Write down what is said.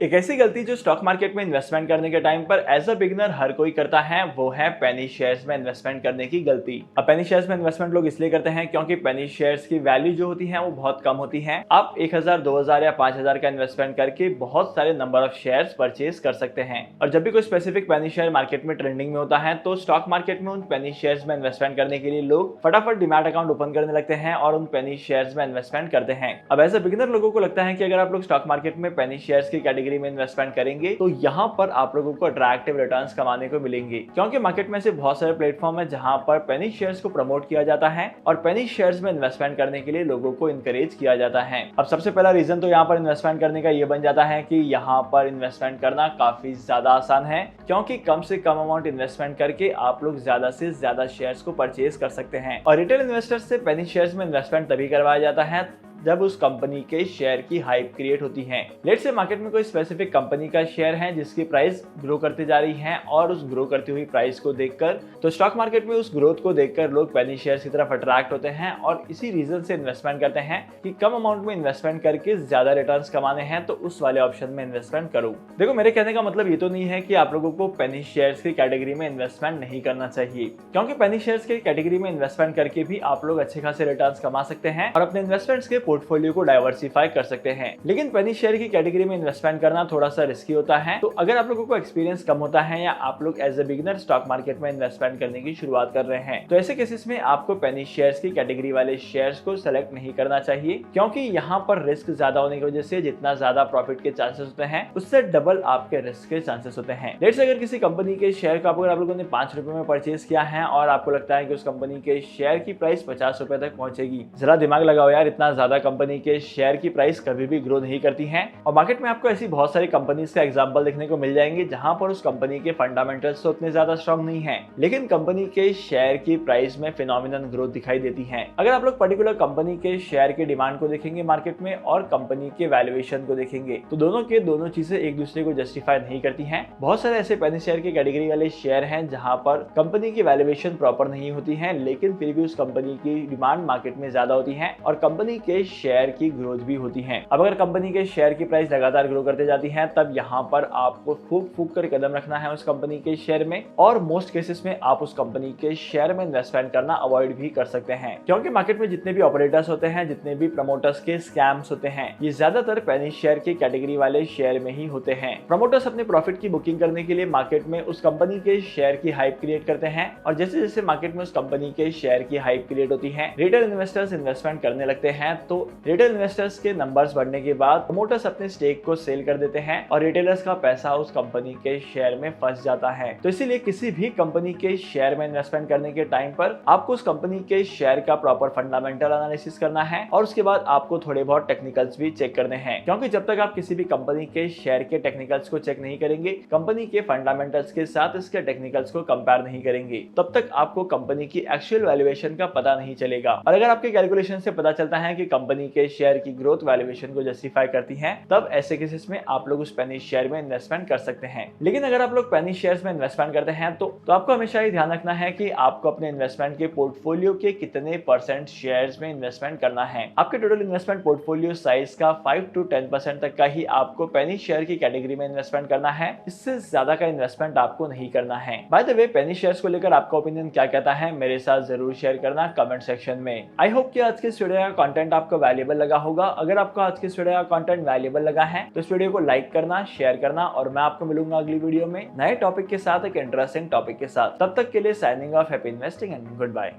एक ऐसी गलती जो स्टॉक मार्केट में इन्वेस्टमेंट करने के टाइम पर एज अ बिगिनर हर कोई करता है, वो है पेनी शेयर्स में इन्वेस्टमेंट करने की गलती। अब पेनी शेयर्स में इन्वेस्टमेंट लोग इसलिए करते हैं क्योंकि पेनी शेयर्स की वैल्यू जो होती है वो बहुत कम होती है। आप 1000, 2000 या 5000 का इन्वेस्टमेंट करके बहुत सारे नंबर ऑफ शेयर्स परचेज कर सकते हैं। और जब भी कोई स्पेसिफिक पेनी शेयर मार्केट में ट्रेंडिंग में होता है तो स्टॉक मार्केट में उन पेनी शेयर्स में इन्वेस्टमेंट करने के लिए लोग फटाफट डीमैट अकाउंट ओपन करने लगते हैं और उन पेनी शेयर्स में इन्वेस्टमेंट करते हैं। अब एज अ बिगिनर लोगों को लगता है कि अगर आप लोग स्टॉक मार्केट में पेनी शेयर्स की कैटेगरी में इन्वेस्टमेंट करेंगे तो यहाँ पर आप लोगों को अट्रैक्टिव रिटर्न्स कमाने को मिलेंगे, क्योंकि मार्केट में से बहुत सारे प्लेटफॉर्म है जहां पर पेनी शेयर्स को प्रमोट किया जाता है और पेनी शेयर्स में इन्वेस्टमेंट करने के लिए लोगों को इनकरेज किया जाता है। अब सबसे पहला रीजन तो यहाँ पर इन्वेस्टमेंट करने का ये बन जाता है कि यहाँ पर इन्वेस्टमेंट करना काफी ज्यादा आसान है, क्योंकि कम से कम अमाउंट इन्वेस्टमेंट करके आप लोग ज्यादा से ज्यादा शेयर्स को परचेज कर सकते हैं। और रिटेल इन्वेस्टर्स से पेनी शेयर्स में इन्वेस्टमेंट तभी करवाया जाता है जब उस कंपनी के शेयर की हाइप क्रिएट होती है। लेट्स से मार्केट में कोई स्पेसिफिक कंपनी का शेयर है जिसकी प्राइस ग्रो करती जा रही है और उस ग्रो करती हुई प्राइस को देखकर तो स्टॉक मार्केट में उस ग्रोथ को देखकर लोग पेनी शेयर्स की तरफ अट्रैक्ट होते हैं और इसी रीजन से इन्वेस्टमेंट करते हैं कि कम अमाउंट में इन्वेस्टमेंट करके ज्यादा रिटर्न्स कमाने हैं तो उस वाले ऑप्शन में इन्वेस्टमेंट करो। देखो, मेरे कहने का मतलब ये तो नहीं है कि आप लोगों को पेनी शेयर्स की कैटेगरी में इन्वेस्टमेंट नहीं करना चाहिए, क्योंकि पेनी शेयर्स की कैटेगरी में इन्वेस्टमेंट करके भी आप लोग अच्छे खासे रिटर्न्स कमा सकते हैं और अपने इन्वेस्टमेंट्स के पोर्टफोलियो को डाइवर्सिफाई कर सकते हैं। लेकिन पेनी शेयर की कैटेगरी में इन्वेस्टमेंट करना थोड़ा सा रिस्की होता है। तो अगर आप लोगों को एक्सपीरियंस कम होता है या आप लोग as a beginner stock market में इन्वेस्टमेंट करने की शुरुआत कर रहे हैं तो ऐसे केसेस में आपको पेनी शेयर्स की कैटेगरी वाले शेयर्स को सेलेक्ट नहीं करना चाहिए, क्योंकि यहाँ पर रिस्क ज्यादा होने की वजह से जितना ज्यादा प्रॉफिट के चांसेस होते हैं उससे डबल आपके रिस्क के चांसेस होते हैं। लेट्स अगर किसी कंपनी के शेयर का अगर आप लोगों ने 5 रुपए में परचेज किया है और आपको लगता है कि उस कंपनी के शेयर की प्राइस 50 रुपए तक पहुंचेगी, जरा दिमाग लगाओ यार, इतना ज्यादा कंपनी के शेयर की प्राइस कभी भी ग्रो नहीं करती है। और मार्केट में आपको ऐसी बहुत सारी कंपनीज का एग्जांपल देखने को मिल जाएंगे जहां पर उस कंपनी के फंडामेंटल्स तो उतने ज्यादा स्ट्रांग नहीं है, लेकिन कंपनी के शेयर की प्राइस में फिनोमिनल ग्रोथ दिखाई देती है। अगर आप लोग पर्टिकुलर कंपनी के शेयर की डिमांड को देखेंगे मार्केट में और कंपनी के वैल्यूएशन को देखेंगे तो दोनों चीजें एक दूसरे को जस्टिफाई नहीं करती हैं। बहुत सारे ऐसे पेनी शेयर की कैटेगरी वाले शेयर हैं जहां पर कंपनी की वैल्यूएशन प्रॉपर नहीं होती है, लेकिन फिर भी उस कंपनी की डिमांड मार्केट में ज्यादा होती है और कंपनी के शेयर की ग्रोथ भी होती है। अब अगर कंपनी के शेयर की प्राइस लगातार ग्रो करते जाती है तब यहाँ पर आपको फूक कर कदम रखना है उस कंपनी के शेयर में, और मोस्ट केसेस में आप उस कंपनी के शेयर में इन्वेस्टमेंट करना अवॉइड भी कर सकते हैं, क्योंकि मार्केट में जितने भी ऑपरेटर्स होते हैं, जितने भी प्रमोटर्स के स्कैम्स होते हैं, ये ज्यादातर पेनी शेयर की कैटेगरी वाले शेयर में ही होते हैं। प्रमोटर्स अपने प्रॉफिट की बुकिंग करने के लिए मार्केट में उस कंपनी के शेयर की हाइप क्रिएट करते हैं और जैसे जैसे मार्केट में उस कंपनी के शेयर की हाइप क्रिएट होती है, रिटेल इन्वेस्टर्स इन्वेस्टमेंट करने लगते हैं। तो रिटेल इन्वेस्टर्स के नंबर्स बढ़ने के बाद प्रमोटर्स अपने स्टेक को सेल कर देते हैं और रिटेलर्स का पैसा उस कंपनी के शेयर में फंस जाता है। तो इसीलिए किसी भी कंपनी के शेयर में इन्वेस्टमेंट करने के टाइम पर आपको उस कंपनी के शेयर का प्रॉपर फंडामेंटल एनालिसिस करना है और उसके बाद आपको थोड़े बहुत टेक्निकल्स भी चेक करने हैं, क्योंकि जब तक आप किसी भी कंपनी के शेयर के टेक्निकल्स को चेक नहीं करेंगे, कंपनी के फंडामेंटल्स के साथ इसके टेक्निकल्स को कंपेयर नहीं करेंगे, तब तक आपको कंपनी की एक्चुअल वैल्यूएशन का पता नहीं चलेगा। और अगर आपके कैलकुलेशन से पता चलता है कि कंपनी के शेयर की ग्रोथ वैल्यूएशन को जस्टिफाई करती है, तब ऐसे केसेस में आप लोग उस पेनी शेयर में इन्वेस्टमेंट कर सकते हैं। लेकिन अगर आप लोग पेनी शेयर्स में इन्वेस्टमेंट करते हैं तो आपको हमेशा ये ध्यान रखना है कि आपको अपने इन्वेस्टमेंट के पोर्टफोलियो के कितने परसेंट शेयर्स में इन्वेस्टमेंट करना है। आपके टोटल इन्वेस्टमेंट पोर्टफोलियो साइज का 5 to 10% तक का ही आपको पेनी शेयर की कैटेगरी में इन्वेस्टमेंट करना है, इससे ज्यादा का इन्वेस्टमेंट आपको नहीं करना है। By the way, Penney shares को लेकर आपका ओपिनियन क्या कहता है मेरे साथ जरूर शेयर करना कमेंट सेक्शन में। आई होप कि आज के इस वीडियो का कंटेंट आपको वैल्यूएबल लगा होगा। अगर आपको आज के इस वीडियो का कंटेंट वैल्यूएबल लगा है तो इस वीडियो को लाइक करना, शेयर करना, और मैं आपको मिलूंगा अगली वीडियो में नए टॉपिक के साथ, एक इंटरेस्टिंग टॉपिक के साथ। तब तक के लिए signing off, happy investing and good bye.